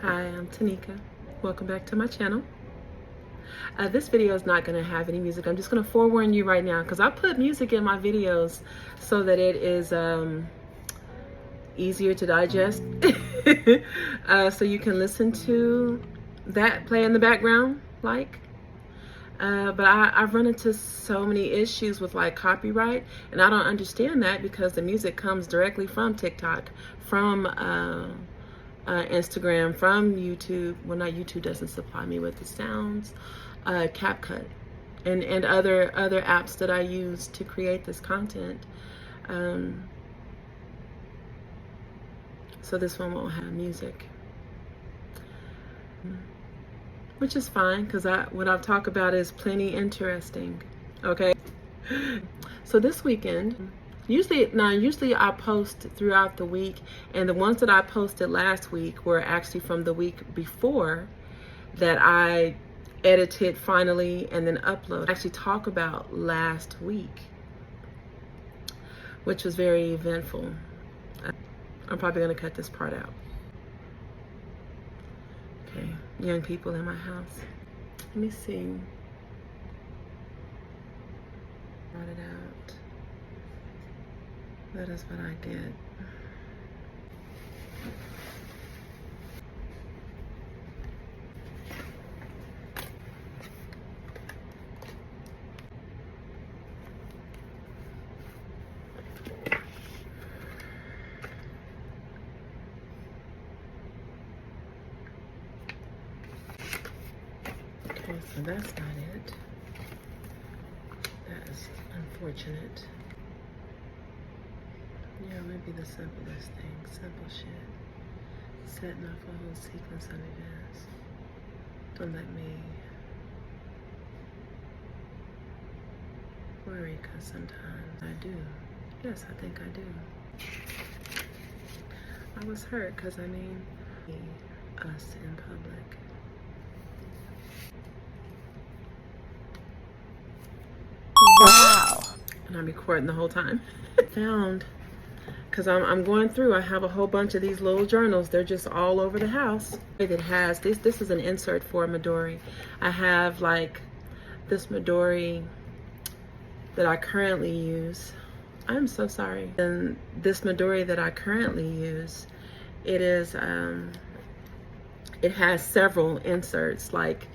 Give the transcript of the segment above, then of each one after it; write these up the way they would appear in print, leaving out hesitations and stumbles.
Hi, I'm Tanika. Welcome back to my channel. This video is not going to have any music. I'm just going to forewarn you right now because I put music in my videos so that it is easier to digest. So you can listen to that play in the background, but I've run into so many issues with like copyright, and I don't understand that because the music comes directly from TikTok, from Instagram, from YouTube. Well, not YouTube doesn't supply me with the sounds, CapCut, and other apps that I use to create this content. So this one won't have music, which is fine because what I'll talk about is plenty interesting. Okay, so this weekend. Usually I post throughout the week, and the ones that I posted last week were actually from the week before that I edited finally and then upload. I actually talk about last week, which was very eventful. I'm probably going to cut this part out. Okay, young people in my house. Let me see. Brought it out. That is what I get. Okay, so that's not it. That is unfortunate. Yeah, it might be the simplest thing. Simple shit. Setting off a whole sequence of events. Don't let me worry, because sometimes I do. Yes, I think I do. I was hurt because, us in public. Wow. And I'm recording the whole time. Found, because I'm going through, I have a whole bunch of these little journals. They're just all over the house. It has, this is an insert for a Midori. I have like this Midori that I currently use. I'm so sorry. And this Midori that I currently use, it is, it has several inserts, like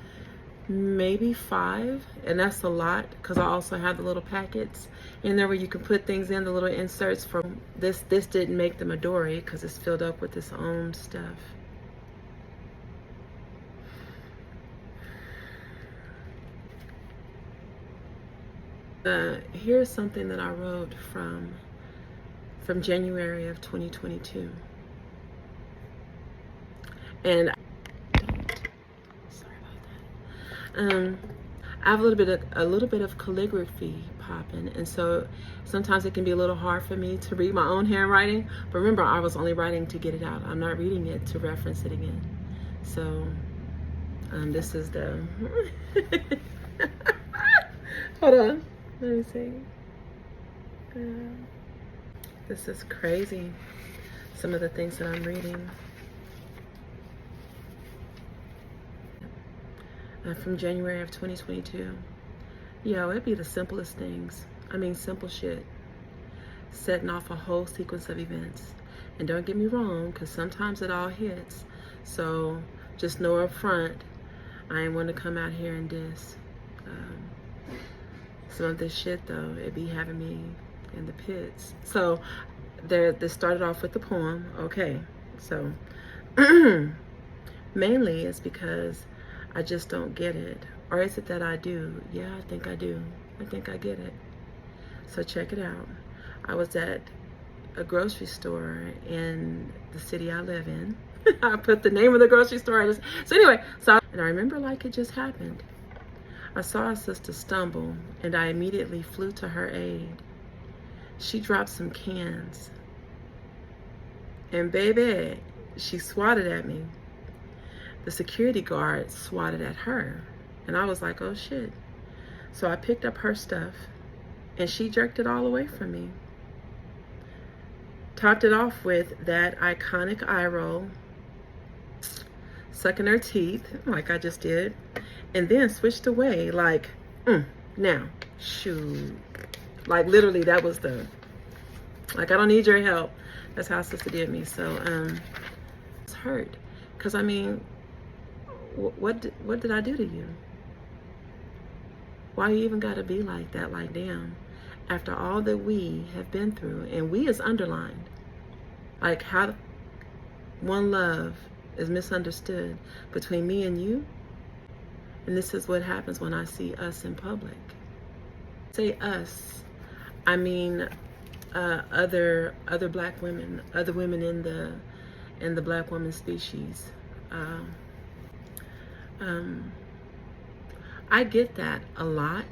maybe 5, and that's a lot because I also have the little packets in there where you can put things in, the little inserts for this. This didn't make the Midori because it's filled up with its own stuff. Here's something that I wrote from January of 2022, and sorry about that. I have a little bit of calligraphy popping, and so sometimes it can be a little hard for me to read my own handwriting. But remember, I was only writing to get it out. I'm not reading it to reference it again. So this is the hold on, let me see. This is crazy, some of the things that I'm reading. From January of 2022. Yo, it'd be the simplest things. Simple shit. Setting off a whole sequence of events. And don't get me wrong, because sometimes it all hits. So just know up front, I ain't want to come out here and diss. Some of this shit, though, it be having me in the pits. So this started off with the poem. Okay, so mainly it's because I just don't get it. Or is it that I do? Yeah, I think I do. I think I get it. So check it out. I was at a grocery store in the city I live in. I put the name of the grocery store. So anyway, and I remember like it just happened. I saw a sister stumble, and I immediately flew to her aid. She dropped some cans. And baby, she swatted at me. The security guard swatted at her, and I was like, oh shit. So I picked up her stuff, and she jerked it all away from me. Topped it off with that iconic eye roll. sucking her teeth like I just did, and then switched away like, now, shoot. Like literally that was like, I don't need your help. That's how sister did me. So, it's hurt. Cause I mean, what did I do to you? Why you even gotta be like that? Like, damn, after all that we have been through, and we is underlined, like how one love is misunderstood between me and you. And this is what happens when I see us in public. Say us, I mean other black women, other women in the black woman species. I get that a lot.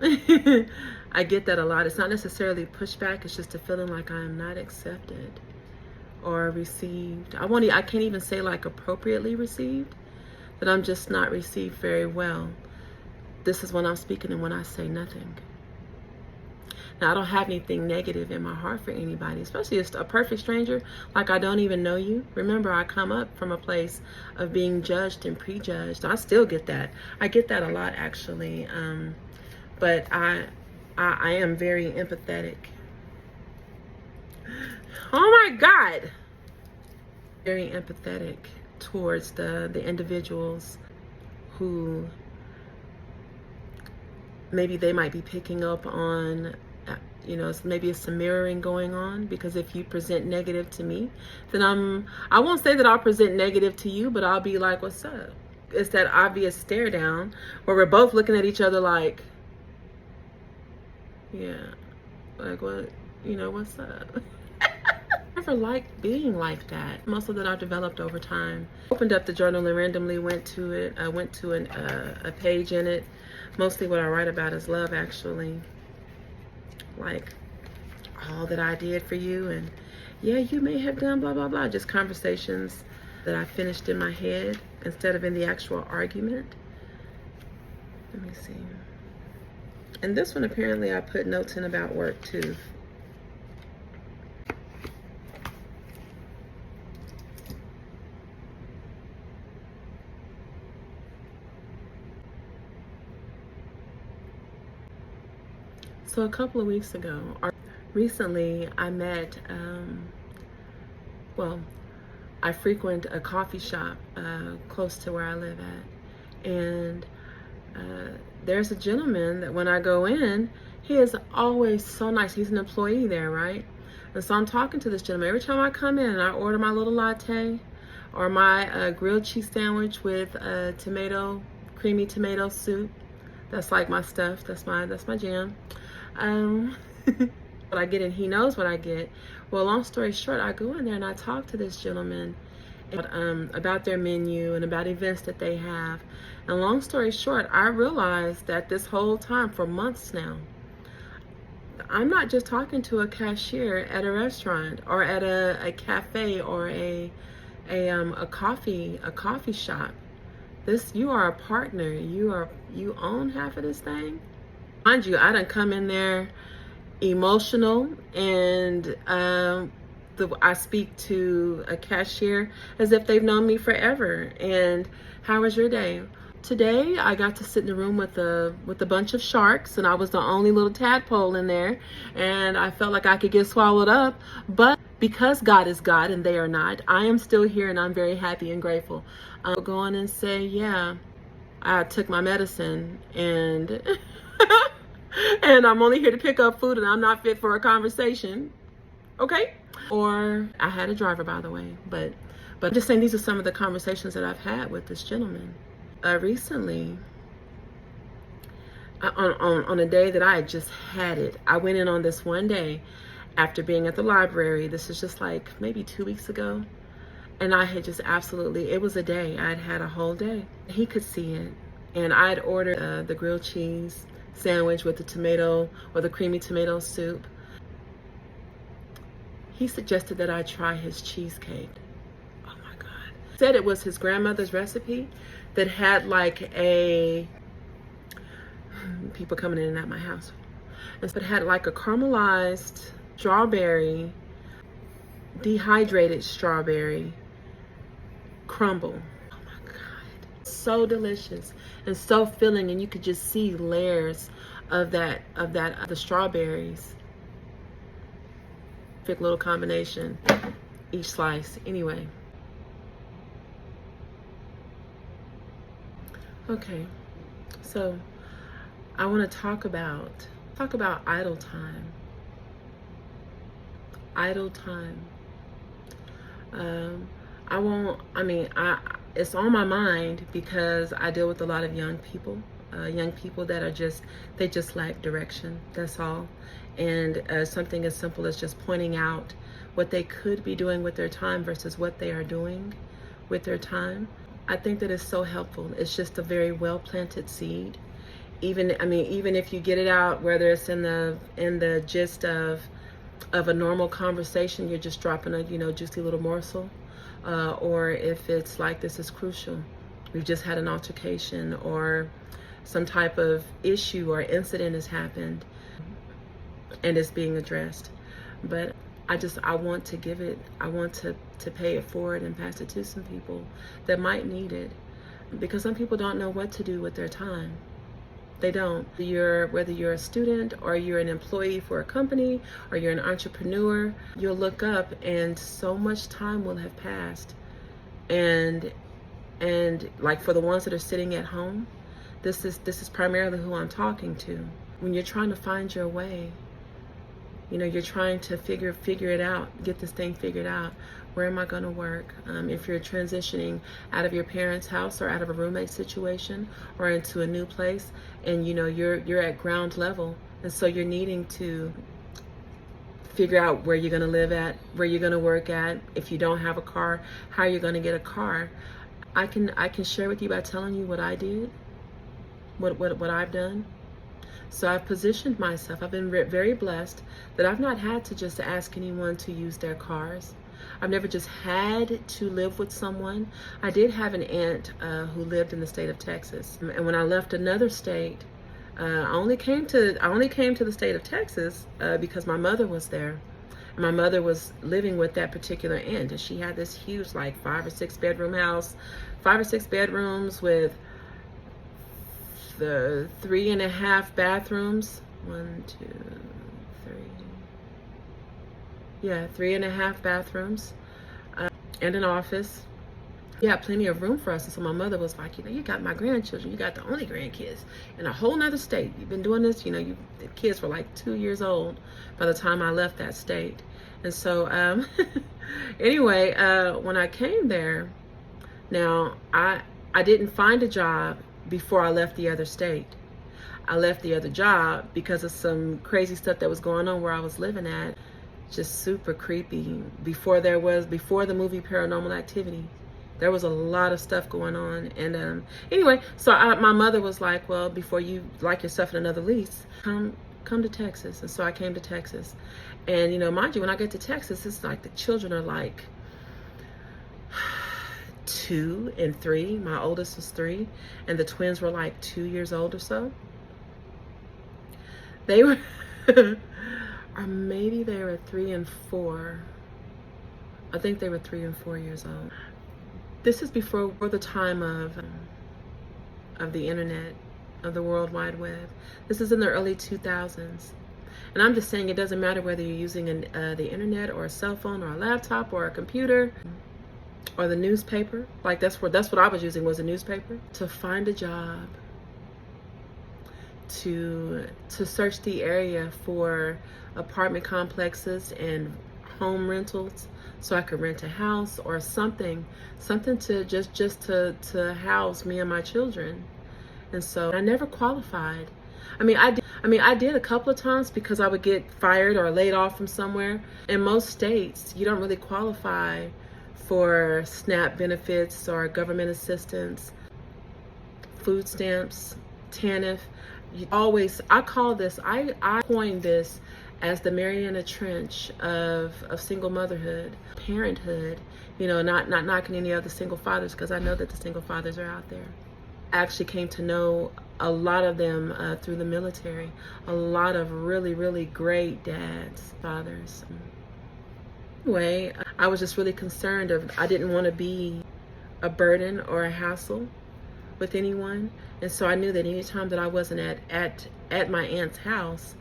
I get that a lot. It's not necessarily pushback. It's just a feeling like I am not accepted or received. I can't even say like appropriately received, that I'm just not received very well. This is when I'm speaking and when I say nothing. Now, I don't have anything negative in my heart for anybody, especially a perfect stranger, like I don't even know you. Remember, I come up from a place of being judged and prejudged. I still get that. I get that a lot, actually. But I am very empathetic. Oh my God. Very empathetic towards the individuals who maybe they might be picking up on, maybe it's some mirroring going on, because if you present negative to me, then I won't say that I'll present negative to you, but I'll be like, what's up? It's that obvious stare down where we're both looking at each other like, yeah, like what, what's up? I never liked being like that. Muscle that I've developed over time. Opened up the journal and randomly went to it. I went to a page in it. Mostly what I write about is love, actually. Like all that I did for you, and yeah, you may have done blah, blah, blah. Just conversations that I finished in my head instead of in the actual argument. Let me see. And this one, apparently I put notes in about work too. So a couple of weeks ago, or recently, I met, I frequent a coffee shop close to where I live at. And there's a gentleman that when I go in, he is always so nice. He's an employee there, right? And so I'm talking to this gentleman. Every time I come in and I order my little latte or my grilled cheese sandwich with creamy tomato soup. That's like my stuff. That's my jam. What I get, and he knows what I get. Well, long story short, I go in there and I talk to this gentleman about their menu and about events that they have. And long story short, I realized that this whole time, for months now, I'm not just talking to a cashier at a restaurant or at a cafe or a coffee shop. You are a partner. You own half of this thing. Mind you, I done come in there emotional, and I speak to a cashier as if they've known me forever. And how was your day? Today, I got to sit in the room with a bunch of sharks, and I was the only little tadpole in there, and I felt like I could get swallowed up. But because God is God and they are not, I am still here, and I'm very happy and grateful. I'll go on and say, yeah, I took my medicine, and and I'm only here to pick up food, and I'm not fit for a conversation. Okay? Or I had a driver, by the way, but I'm just saying these are some of the conversations that I've had with this gentleman. Recently, on a day that I had just had it, I went in on this one day after being at the library. This is just like maybe 2 weeks ago. And I had just it was a day. I'd had a whole day. He could see it. And I'd ordered the grilled cheese sandwich with the tomato or the creamy tomato soup. He suggested that I try his cheesecake. Oh my God. Said it was his grandmother's recipe that had like people coming in and out my house. And so it had like a caramelized strawberry, dehydrated strawberry crumble. Oh my So delicious and so filling, and you could just see layers of the strawberries. Perfect little combination, each slice. Anyway, okay, so I want to talk about idle time. Idle time. I won't. I mean, it's on my mind because I deal with a lot of young people that are they just lack direction. That's all. And something as simple as just pointing out what they could be doing with their time versus what they are doing with their time. I think that is so helpful. It's just a very well planted seed. Even if you get it out, whether it's in the gist of a normal conversation, you're just dropping a juicy little morsel, or if it's like, this is crucial, we've just had an altercation or some type of issue or incident has happened and it's being addressed. But I want to give it, I want to pay it forward and pass it to some people that might need it, because some people don't know what to do with their time. They don't. Whether you're a student or you're an employee for a company or you're an entrepreneur, you'll look up and so much time will have passed. And like, for the ones that are sitting at home, this is primarily who I'm talking to. When you're trying to find your way, you're trying to figure it out, get this thing figured out. Where am I going to work? If you're transitioning out of your parents' house or out of a roommate situation or into a new place, and you're at ground level, and so you're needing to figure out where you're going to live at, where you're going to work at. If you don't have a car, how you're going to get a car. I can share with you by telling you what I did, what I've done. So I've positioned myself. I've been very blessed that I've not had to just ask anyone to use their cars. I've never just had to live with someone. I did have an aunt who lived in the state of Texas, and when I left another state, I only came to the state of Texas because my mother was there. And my mother was living with that particular aunt, and she had this huge, like, 5 or 6 bedroom house, 5 or 6 bedrooms with the 3.5 bathrooms. 1, 2, 3. Yeah, 3.5 bathrooms, and an office. Yeah, plenty of room for us. And so my mother was like, you got my grandchildren. You got the only grandkids in a whole nother state. You've been doing this. The kids were like 2 years old by the time I left that state. And so, anyway, when I came there, now I didn't find a job before I left the other state. I left the other job because of some crazy stuff that was going on where I was living at. Just super creepy. Before the movie Paranormal Activity, there was a lot of stuff going on. And anyway, so my mother was like, well, before you like yourself in another lease, come to Texas. And so I came to Texas. And mind you, when I get to Texas, it's like the children are like 2 and 3. My oldest was 3, and the twins were like 2 years old or so. They were or maybe they were 3 and 4. I think they were 3 and 4 years old. This is before the time of the internet, of the World Wide Web. This is in the early 2000s. And I'm just saying, it doesn't matter whether you're using the internet or a cell phone or a laptop or a computer or the newspaper. Like, that's what I was using, was a newspaper. To find a job, to search the area for apartment complexes and home rentals, so I could rent a house or something to just to house me and my children. And so I never qualified. I did a couple of times because I would get fired or laid off from somewhere. In most states, you don't really qualify for SNAP benefits or government assistance, food stamps, TANF. I coined this as the Mariana Trench of single motherhood, parenthood. Not knocking any other single fathers, because I know that the single fathers are out there. I actually came to know a lot of them through the military. A lot of really, really great dads, fathers. Anyway, I was just really concerned I didn't want to be a burden or a hassle. with anyone. And so I knew that anytime that I wasn't at my aunt's house,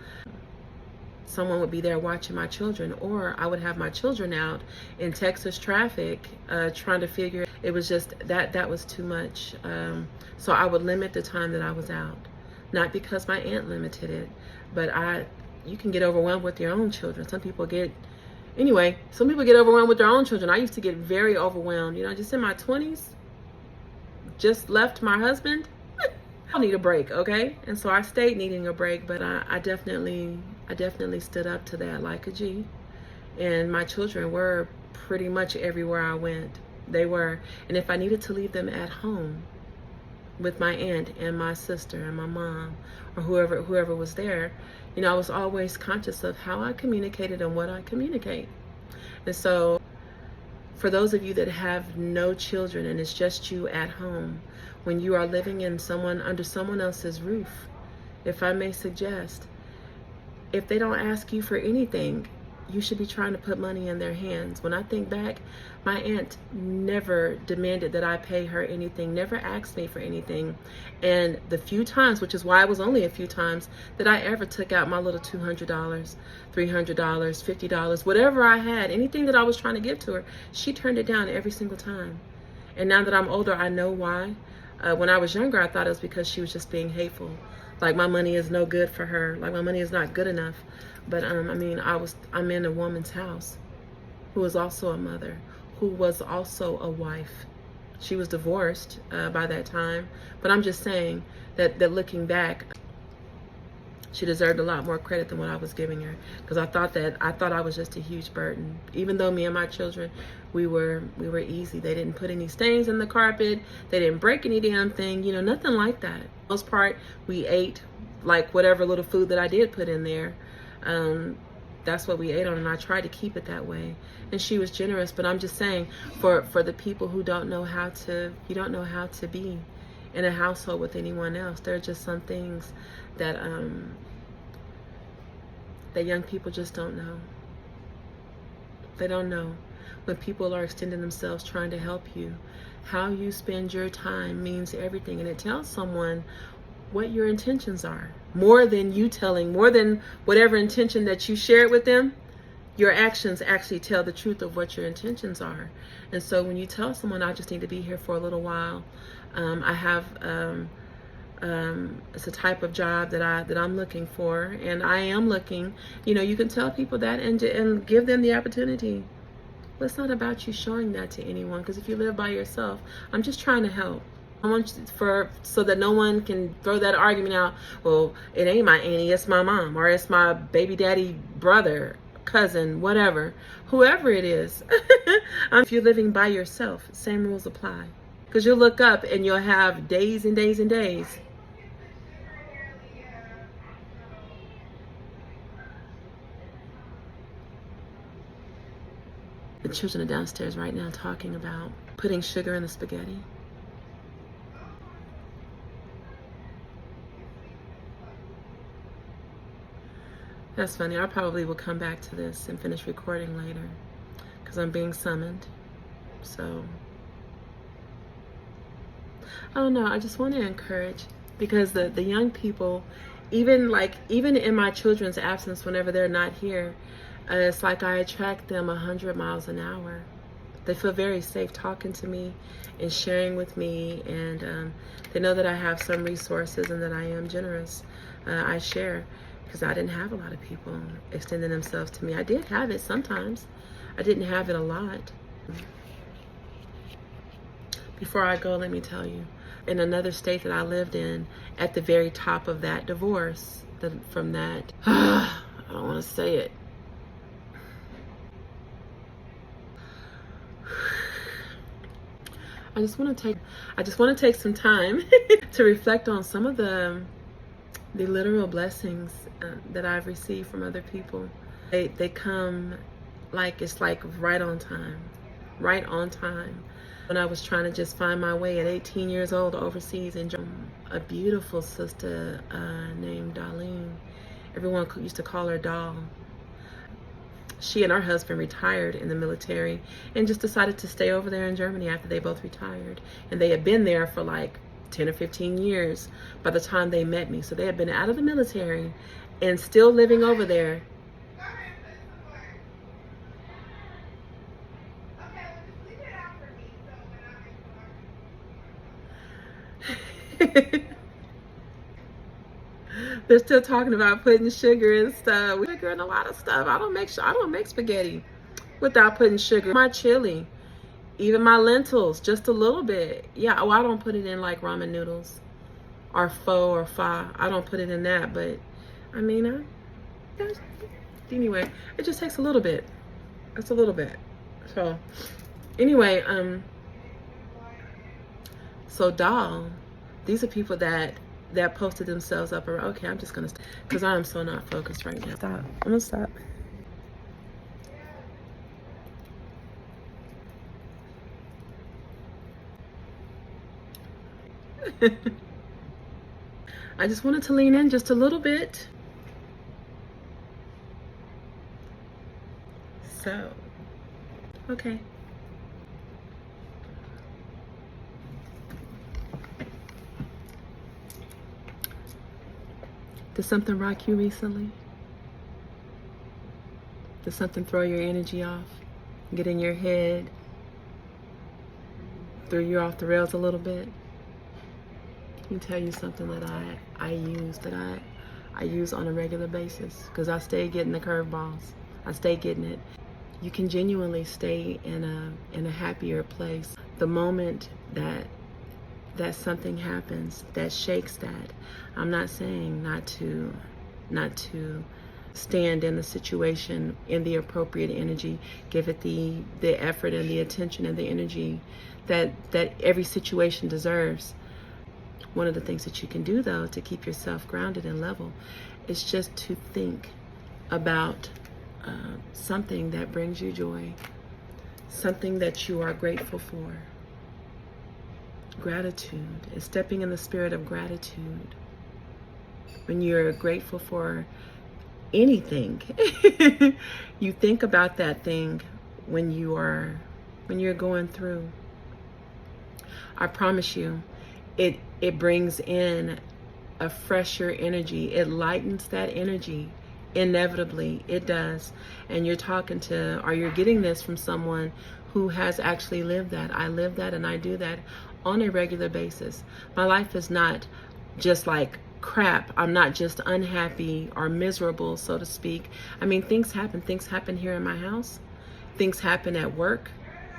someone would be there watching my children, or I would have my children out in Texas traffic trying to figure. It was just that was too much. So I would limit the time that I was out, not because my aunt limited it, but you can get overwhelmed with your own children. Some people get overwhelmed with their own children. I used to get very overwhelmed, just in my 20s, just left my husband. I need a break, okay? And so I stayed needing a break, but I definitely stood up to that like a G. And my children were pretty much everywhere I went. They were. And if I needed to leave them at home with my aunt and my sister and my mom or whoever was there, I was always conscious of how I communicated and what I communicate. And so for those of you that have no children and it's just you at home, when you are living under someone else's roof, if I may suggest, if they don't ask you for anything, you should be trying to put money in their hands. When I think back, my aunt never demanded that I pay her anything, never asked me for anything. And the few times, which is why it was only a few times, that I ever took out my little $200, $300, $50, whatever I had, anything that I was trying to give to her, she turned it down every single time. And now that I'm older, I know why. When I was younger, I thought it was because she was just being hateful. Like my money is no good for her. Like my money is not good enough. But I'm in a woman's house who was also a mother, who was also a wife. She was divorced by that time. But I'm just saying that looking back, she deserved a lot more credit than what I was giving her, because I thought I was just a huge burden. Even though me and my children, we were easy. They didn't put any stains in the carpet. They didn't break any damn thing. Nothing like that. For the most part, we ate like whatever little food that I did put in there. That's what we ate on, and I tried to keep it that way. And she was generous. But I'm just saying, for the people who don't know how to be in a household with anyone else, there are just some things that young people just don't know. They don't know. When people are extending themselves trying to help you, how you spend your time means everything, and it tells someone what your intentions are. More than whatever intention that you shared with them, your actions actually tell the truth of what your intentions are. And so when you tell someone, I just need to be here for a little while, I have it's a type of job that I'm looking for, and I am looking. You can tell people that and give them the opportunity. But it's not about you showing that to anyone, because if you live by yourself, I'm just trying to help. I want so that no one can throw that argument out. Well, it ain't my auntie, it's my mom, or it's my baby daddy brother, cousin, whatever, whoever it is. If you're living by yourself, same rules apply. Because you'll look up and you'll have days and days and days. The children are downstairs right now talking about putting sugar in the spaghetti. That's funny. I probably will come back to this and finish recording later, because I'm being summoned. So I don't know. I just want to encourage, because the young people, even in my children's absence, whenever they're not here, it's like I attract them 100 miles an hour. They feel very safe talking to me and sharing with me, and they know that I have some resources and that I am generous. I share, because I didn't have a lot of people extending themselves to me. I did have it sometimes. I didn't have it a lot. Before I go, let me tell you, in another state that I lived in, at the very top of that divorce, I don't want to say it. I just want to take some time to reflect on some of the literal blessings that I've received from other people. They come it's like right on time. When I was trying to just find my way at 18 years old overseas, and a beautiful sister named Darlene, everyone used to call her Doll. She and her husband retired in the military and just decided to stay over there in Germany after they both retired. And they had been there for like 10 or 15 years by the time they met me. So they had been out of the military and still living over there. They're still talking about putting sugar and stuff. Sugar and a lot of stuff. I don't make spaghetti without putting sugar. My chili, even my lentils, just a little bit. Yeah, oh, I don't put it in like ramen noodles or pho or fa. I don't put it in that, but I mean, anyway, it just takes a little bit. It's a little bit. So anyway, so doll, these are people that posted themselves up around. Okay, I'm just gonna, because I am so not focused right now. Stop. I'm gonna stop. I just wanted to lean in just a little bit. So, okay. Did something rock you recently? Did something throw your energy off? Get in your head? Threw you off the rails a little bit? Let me tell you something that I use on a regular basis, because I stay getting the curveballs. I stay getting it. You can genuinely stay in a happier place the moment that something happens that shakes that. I'm not saying not to stand in the situation in the appropriate energy, give it the effort and the attention and the energy that every situation deserves. One of the things that you can do, though, to keep yourself grounded and level is just to think about something that brings you joy, something that you are grateful for. Gratitude is stepping in the spirit of gratitude. When you're grateful for anything, you think about that thing when you're going through. I promise you, it brings in a fresher energy. It lightens that energy. Inevitably, it does. And you're getting this from someone who has actually lived that. I live that and I do that on a regular basis. My life is not just like crap. I'm not just unhappy or miserable, so to speak. I mean, things happen. Things happen here in my house. Things happen at work.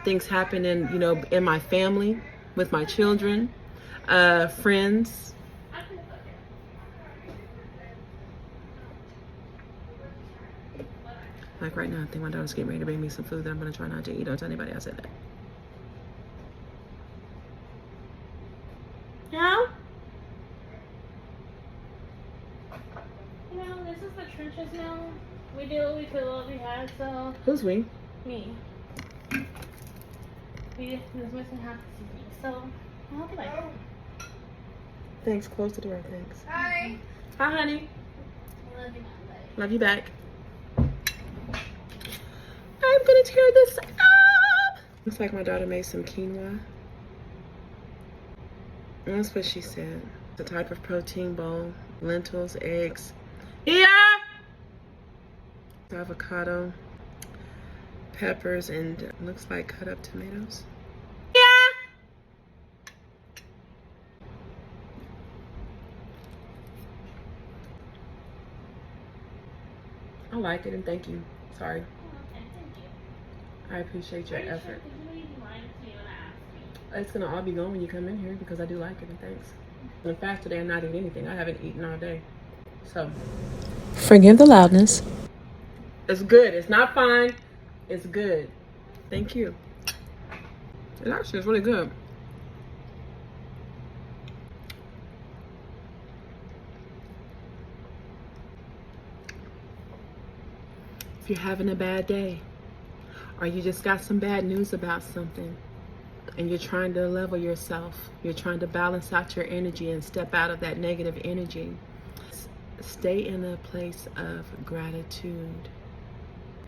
Things happen in my family, with my children, friends. Like right now, I think my daughter's getting ready to bring me some food that I'm going to try not to eat. Don't tell anybody I said that. No? This is the trenches now. We did what we could, what we had, so. Who's we? Me. We was missing half the seasoning, so I'll be like. Thanks. Close the door. Thanks. Hi. Hi, honey. I love you, Mom. Love you back. I'm gonna tear this up. Looks like my daughter made some quinoa. And that's what she said. The type of protein bowl, lentils, eggs. Yeah. Avocado, peppers, and looks like cut up tomatoes. Yeah. I like it and thank you. Sorry. Okay, thank you. I appreciate your effort. Did you leave mine to me when I asked you? It's gonna all be gone when you come in here because I do like it and thanks. In fact, today I'm not eating anything. I haven't eaten all day. So, forgive the loudness. It's good. It's not fine. It's good. Thank you. It actually is really good. If you're having a bad day, or you just got some bad news about something, and you're trying to level yourself, you're trying to balance out your energy and step out of that negative energy, stay in a place of gratitude.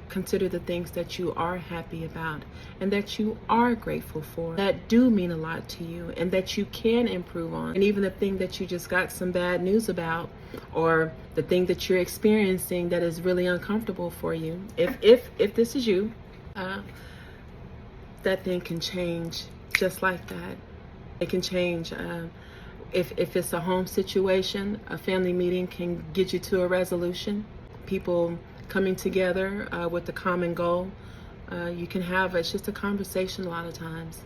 Consider the things that you are happy about and that you are grateful for, that do mean a lot to you and that you can improve on. And even the thing that you just got some bad news about, or the thing that you're experiencing that is really uncomfortable for you. If this is you, that thing can change just like that. It can change. If it's a home situation, a family meeting can get you to a resolution. People coming together with a common goal. You can have, it's just a conversation a lot of times.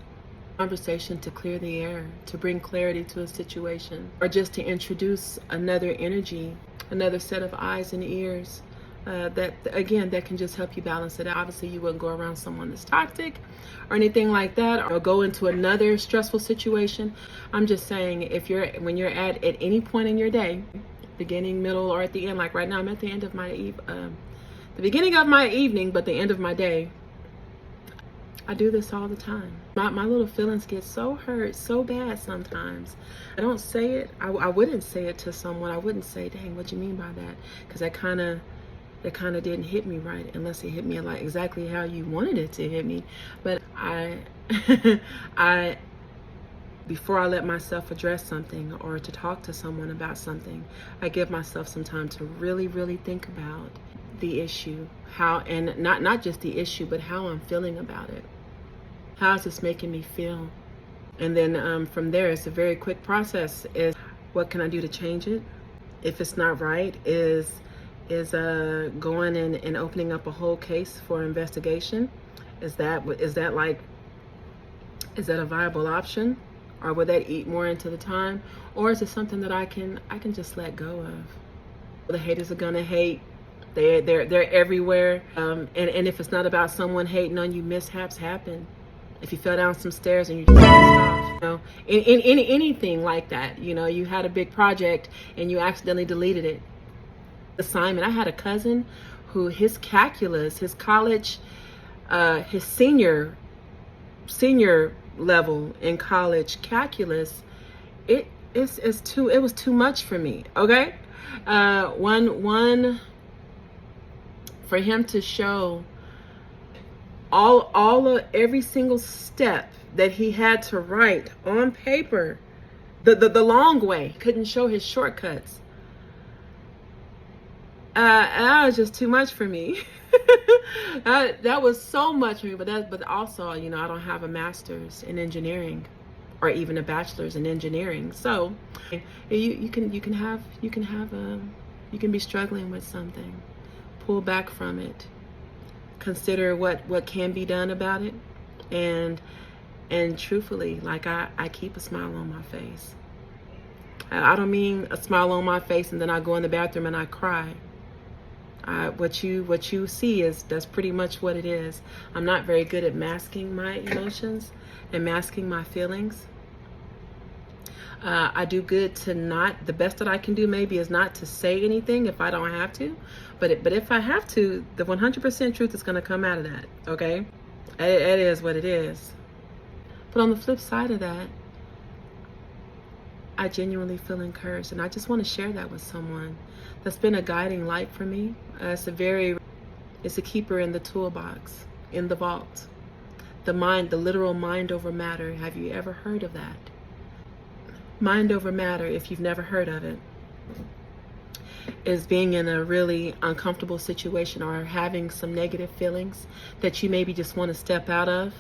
Conversation to clear the air, to bring clarity to a situation, or just to introduce another energy, another set of eyes and ears that can just help you balance it out. Obviously, you wouldn't go around someone that's toxic or anything like that, or go into another stressful situation. I'm just saying, when you're at any point in your day, beginning, middle, or at the end, like right now, I'm at the end of my the beginning of my evening, but the end of my day. I do this all the time. My little feelings get so hurt so bad sometimes. I don't say it. I wouldn't say it to someone. I wouldn't say, dang, what you mean by that? Because it kind of didn't hit me right, unless it hit me like exactly how you wanted it to hit me. But before I let myself address something or to talk to someone about something, I give myself some time to really, really think about the issue, and not just the issue, but how I'm feeling about it. How is this making me feel? And then from there, it's a very quick process. Is what can I do to change it? If it's not right, is going and opening up a whole case for investigation? Is that a viable option? Or would that eat more into the time? Or is it something that I can just let go of? The haters are gonna hate. They're everywhere. And if it's not about someone hating on you, mishaps happen. If you fell down some stairs and you just stopped, in anything like that, you had a big project and you accidentally deleted it. Assignment. I had a cousin who his calculus, his college, his senior level in college calculus, it was too much for me. Okay, one for him to show all of every single step that he had to write on paper, the long way, couldn't show his shortcuts. That was just too much for me. That was so much for me. But also, I don't have a master's in engineering, or even a bachelor's in engineering. So, you can be struggling with something. Pull back from it. Consider what can be done about it, and truthfully, like I keep a smile on my face. I don't mean a smile on my face and then I go in the bathroom and I cry. What you see that's pretty much what it is. I'm not very good at masking my emotions and masking my feelings. I do good to not. The best that I can do maybe is not to say anything if I don't have to, but if I have to, the 100% truth is going to come out of that. Okay, it is what it is. But on the flip side of that, I genuinely feel encouraged, and I just want to share that with someone. That's been a guiding light for me. It's a keeper in the toolbox, in the vault. The literal mind over matter. Have you ever heard of that? Mind over matter, if you've never heard of it, is being in a really uncomfortable situation or having some negative feelings that you maybe just want to step out of.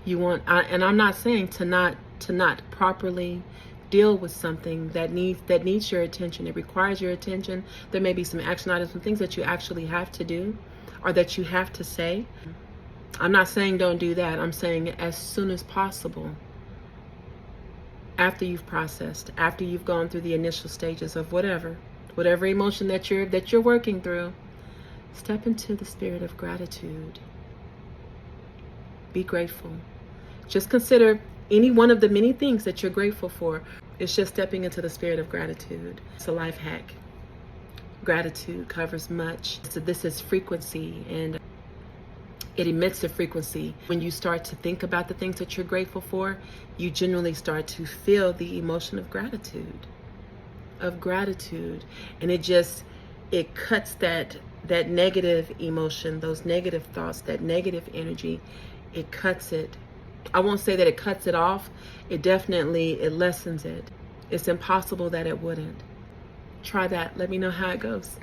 And I'm not saying to not properly deal with something that needs your attention. It requires your attention. There may be some action items, some things that you actually have to do or that you have to say. I'm not saying don't do that. I'm saying as soon as possible, after you've processed, after you've gone through the initial stages of whatever emotion that you're working through, step into the spirit of gratitude. Be grateful. Just consider any one of the many things that you're grateful for. It's just stepping into the spirit of gratitude. It's a life hack. Gratitude covers much. So this is frequency, and it emits a frequency. When you start to think about the things that you're grateful for, you genuinely start to feel the emotion of gratitude. And it it cuts that negative emotion, those negative thoughts, that negative energy. It cuts it. I won't say that it cuts it off. It lessens it. It's impossible that it wouldn't. Try that. Let me know how it goes.